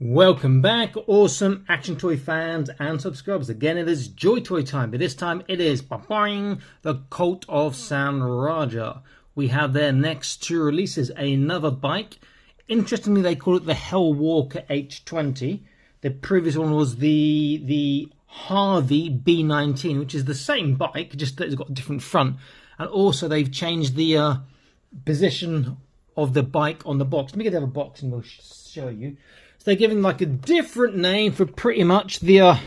Welcome back, awesome action toy fans and subscribers. Again, it is JoyToy time, but this time it is the Cult of San Raja. We have their next two releases, another bike. Interestingly, they call it the Hell Walker H20. The previous one was the Harvey B19, which is the same bike, just that it's got a different front. And also they've changed the position of the bike on the box. Let me get the other box and we'll show you. So they're giving like a different name for pretty much the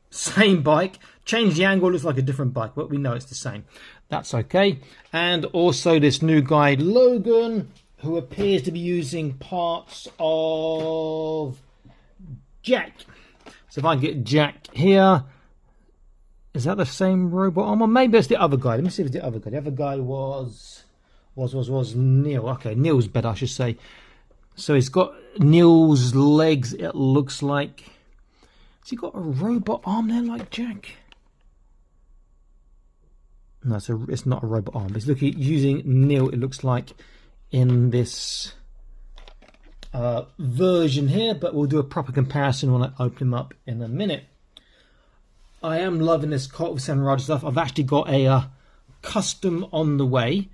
same bike. Change the angle, looks like a different bike, but we know it's the same. That's okay. And also this new guy, Logan, who appears to be using parts of Jack. So if I get Jack here, is that the same robot arm? Or maybe it's the other guy. Let me see if it's the other guy. The other guy was Neil. Okay, Neil's better, I should say. So he's got Neil's legs, it looks like. Has he got a robot arm there like Jack? No, it's not a robot arm. It's looking using Neil, it looks like, in this version here. But we'll do a proper comparison when I open him up in a minute. I am loving this Cult of San Raja stuff. I've actually got a custom on the way.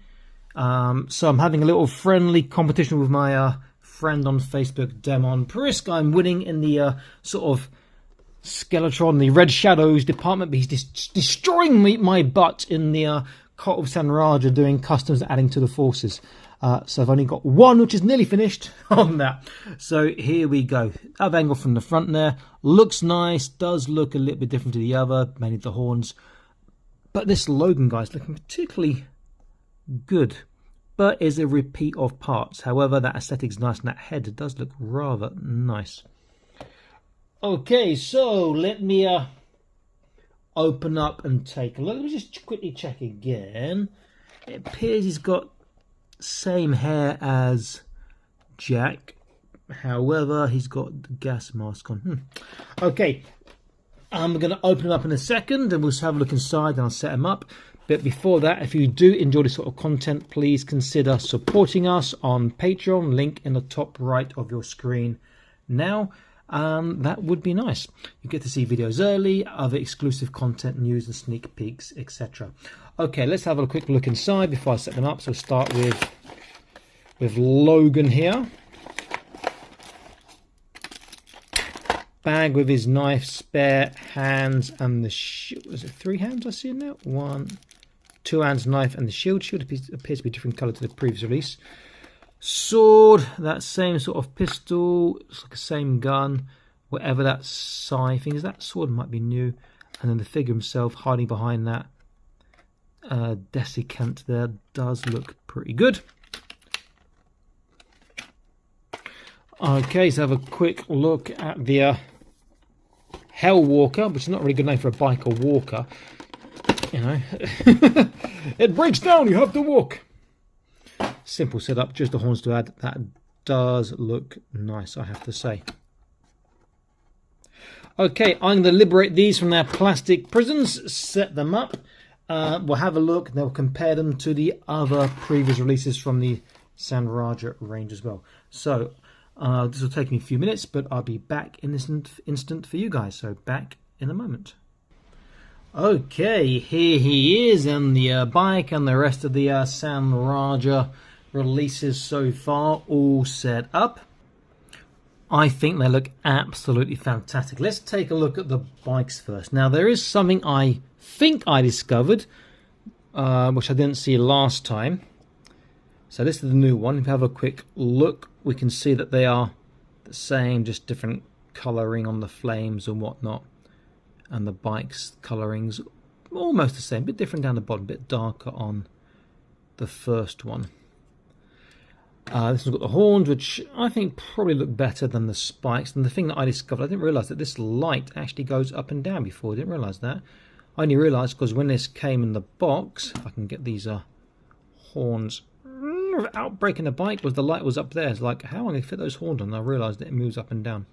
So I'm having a little friendly competition with my friend on Facebook, Demon Prisk. I'm winning in the sort of Skeletron, the Red Shadows department, but he's destroying my butt in the Cult of San Raja doing customs, adding to the forces. So I've only got one, which is nearly finished on that. So here we go. Other angle from the front there. Looks nice, does look a little bit different to the other, mainly the horns. But this Logan guy's looking particularly good. But is a repeat of parts. However, that aesthetic's nice and that head does look rather nice. Okay, so let me open up and take a look. Let me just quickly check again. It appears he's got same hair as Jack. However, he's got the gas mask on. Okay, I'm going to open it up in a second and we'll have a look inside and I'll set him up. But before that, if you do enjoy this sort of content, please consider supporting us on Patreon, link in the top right of your screen now. That would be nice. You get to see videos early, other exclusive content, news and sneak peeks, etc. Okay, let's have a quick look inside before I set them up. So start with Logan here. Bag with his knife, spare hands, and the shield. Was it 3 hands I see in there? 1, 2 hands, knife, and the shield. Shield appears to be a different colour to the previous release. Sword, that same sort of pistol. It's like the same gun. Whatever that scythe thing is, that sword might be new. And then the figure himself hiding behind that desiccant there does look pretty good. Okay, so have a quick look at the Hell Walker, which is not a really good name for a bike or walker. You know, it breaks down, you have to walk. Simple setup, just the horns to add. That does look nice, I have to say. Okay, I'm going to liberate these from their plastic prisons, set them up. We'll have a look, and then we'll compare them to the other previous releases from the San Raja range as well. So, this will take me a few minutes, but I'll be back in this instant for you guys. So, back in a moment. Okay, here he is, and the bike and the rest of the San Raja releases so far all set up. I think they look absolutely fantastic. Let's take a look at the bikes first. Now, there is something I think I discovered, which I didn't see last time. So this is the new one. If you have a quick look, we can see that they are the same, just different colouring on the flames and whatnot. And the bike's colourings almost the same, a bit different down the bottom, a bit darker on the first one. This one's got the horns, which I think probably look better than the spikes. And the thing that I discovered, I didn't realise that this light actually goes up and down before. I didn't realise that. I only realised because when this came in the box, if I can get these horns without breaking the bike, was the light was up there. It's like, how am I going to fit those horns on? And I realised that it moves up and down.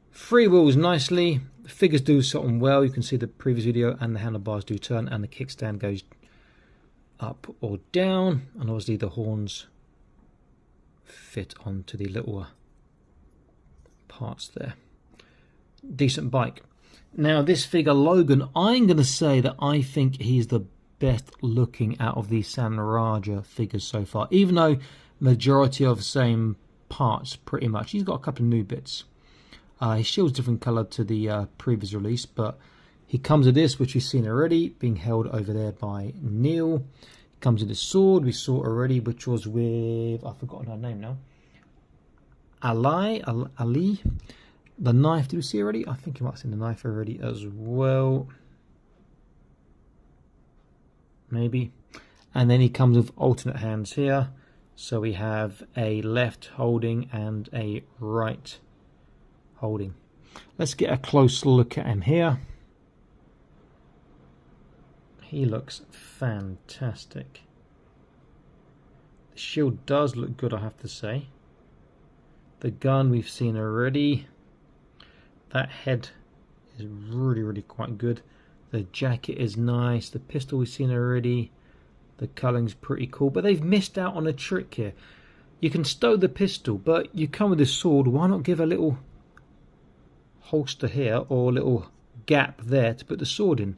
Free wheels nicely. The figures do something well. You can see the previous video, and the handlebars do turn, and the kickstand goes up or down, and obviously the horns fit onto the little parts there. Decent bike. Now this figure, Logan, I'm going to say that I think he's the best looking out of these San Raja figures so far, even though majority of same parts pretty much. He's got a couple of new bits. His shield's different colour to the previous release, but he comes with this, which we've seen already, being held over there by Neil. He comes with his sword, we saw already, which was with, I've forgotten her name now, Ali. The knife, did we see already? I think you might have seen the knife already as well. Maybe. And then he comes with alternate hands here. So we have a left holding and a right holding. Let's get a close look at him here. He looks fantastic. The shield does look good, I have to say. The gun we've seen already. That head is really, really quite good. The jacket is nice. The pistol we've seen already. The coloring's pretty cool. But they've missed out on a trick here. You can stow the pistol, but you come with a sword. Why not give a little holster here or a little gap there to put the sword in?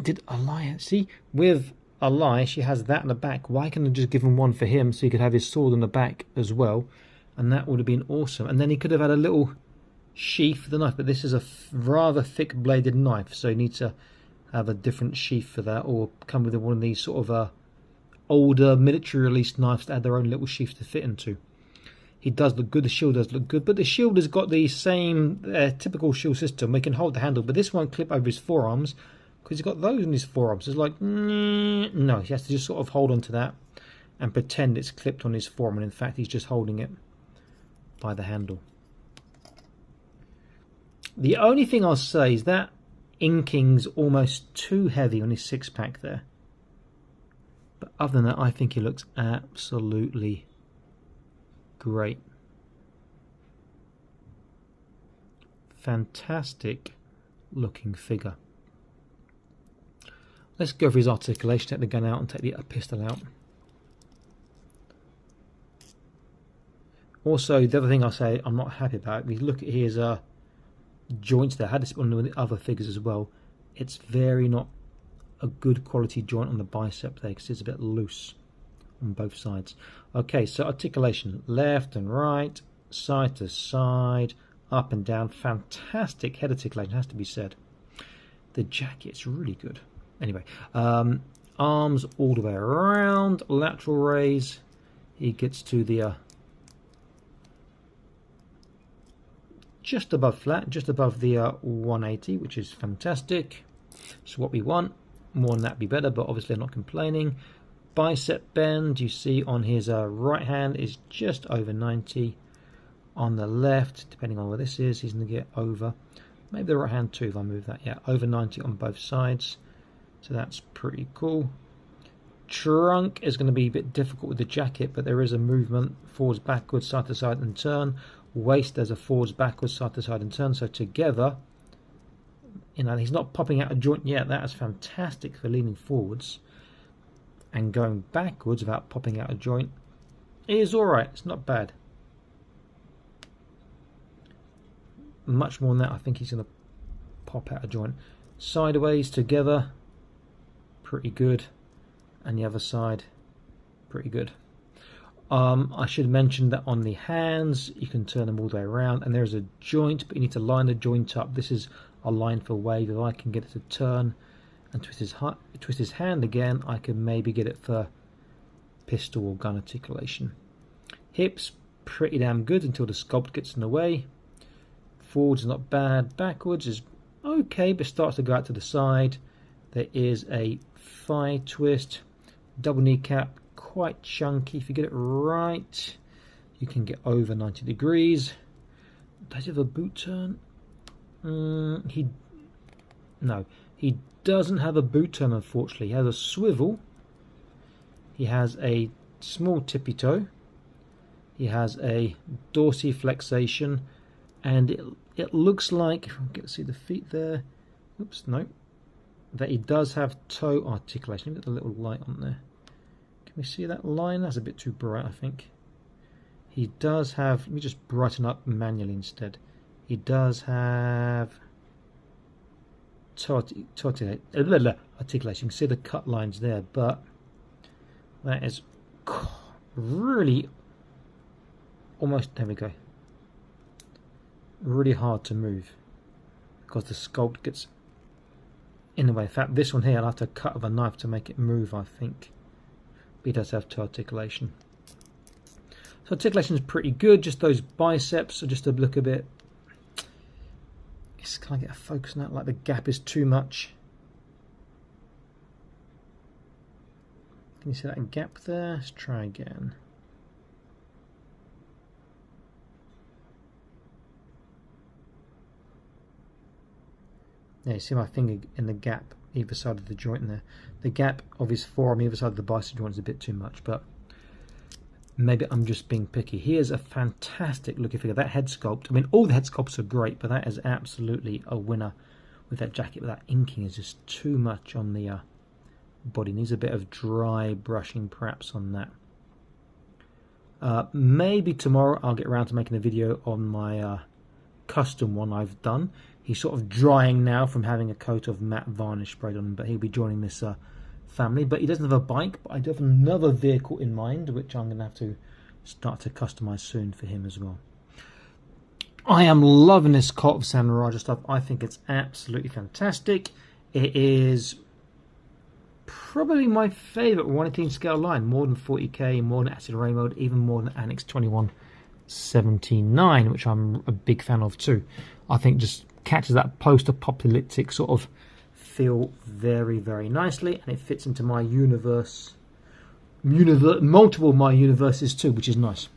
Did Ali see? With Ali, she has that in the back. Why can't I just give him one for him so he could have his sword in the back as well? And that would have been awesome. And then he could have had a little sheath for the knife. But this is a rather thick bladed knife, so you need to have a different sheath for that, or come with one of these sort of older military released knives that had their own little sheath to fit into. He does look good. The shield does look good, but the shield has got the same typical shield system. We can hold the handle, but this won't clip over his forearms because he's got those in his forearms. It's like, no, he has to just sort of hold on to that and pretend it's clipped on his forearm, and in fact he's just holding it by the handle. The only thing I'll say is that inking's almost too heavy on his six-pack there. But other than that, I think he looks absolutely great. Fantastic looking figure. Let's go for his articulation, take the gun out and take the pistol out. Also, the other thing I'll say I'm not happy about, if you look at his joints there, I had this on the other figures as well. It's very not a good quality joint on the bicep there because it's a bit loose on both sides. Okay, so articulation, left and right, side to side, up and down. Fantastic head articulation, has to be said. The jacket's really good. Anyway, arms all the way around, lateral raise. He gets to the just above flat, just above the 180, which is fantastic. So what we want, more than that be better, but obviously I'm not complaining. Bicep bend, you see on his right hand is just over 90. On the left, depending on where this is, he's going to get over, maybe the right hand too if I move that, yeah, over 90 on both sides. So that's pretty cool. Trunk is going to be a bit difficult with the jacket, but there is a movement, forwards, backwards, side to side and turn. Waist, there's a forwards, backwards, side to side and turn. So together, you know, he's not popping out a joint yet. That is fantastic for leaning forwards. And going backwards without popping out a joint is alright. It's not bad. Much more than that, I think he's going to pop out a joint. Sideways together, pretty good. And the other side, pretty good. I should mention that on the hands, you can turn them all the way around, and there's a joint, but you need to line the joint up. This is a line for wave. If I can get it to turn and twist his hand again, I can maybe get it for pistol or gun articulation. Hips, pretty damn good until the sculpt gets in the way. Forwards is not bad. Backwards is okay, but starts to go out to the side. There is a thigh twist. Double kneecap, quite chunky. If you get it right, you can get over 90 degrees. Does he have a boot turn? He doesn't have a boot turn, unfortunately. He has a swivel. He has a small tippy toe. He has a dorsiflexation, and it looks like, if I can get to see the feet there, oops, no, that he does have toe articulation. Let me get the little light on there. Can we see that line? That's a bit too bright, I think. He does have, let me just brighten up manually instead. He does have articulation. You can see the cut lines there, but that is really almost, there we go, really hard to move because the sculpt gets in the way. In fact, this one here I'll have to cut with a knife to make it move, I think. But he does have toe articulation. So articulation is pretty good. Just those biceps are just to look a bit. Can I get a focus on that? Like the gap is too much. Can you see that gap there? Let's try again. Yeah, you see my finger in the gap either side of the joint there. The gap of his forearm either side of the bicep joint is a bit too much, but maybe I'm just being picky. Here's a fantastic looking figure. That head sculpt, I mean, all the head sculpts are great, but that is absolutely a winner with that jacket. But that inking is just too much on the body. Needs a bit of dry brushing perhaps on that. Maybe tomorrow I'll get around to making a video on my custom one I've done. He's sort of drying now from having a coat of matte varnish sprayed on him, but he'll be joining this family. But he doesn't have a bike, but I do have another vehicle in mind, which I'm going to have to start to customize soon for him as well. I am loving this cult of San Raja stuff. I think it's absolutely fantastic. It is probably my favorite 1/18 scale line, more than 40k, more than Acid Rain Mode, even more than Annex 2179, which I'm a big fan of too. I think just catches that post-apocalyptic sort of feel very, very nicely, and it fits into my universe, multiple of my universes too, which is nice.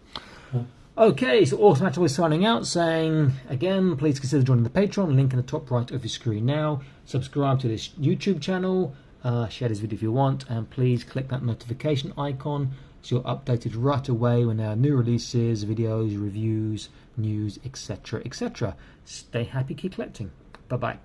Okay, so Automatically signing out, saying again, please consider joining the Patreon, link in the top right of your screen now. Subscribe to this YouTube channel, share this video if you want, and please click that notification icon so you're updated right away when there are new releases, videos, reviews, news, etc., etc. Stay happy, keep collecting. Bye bye.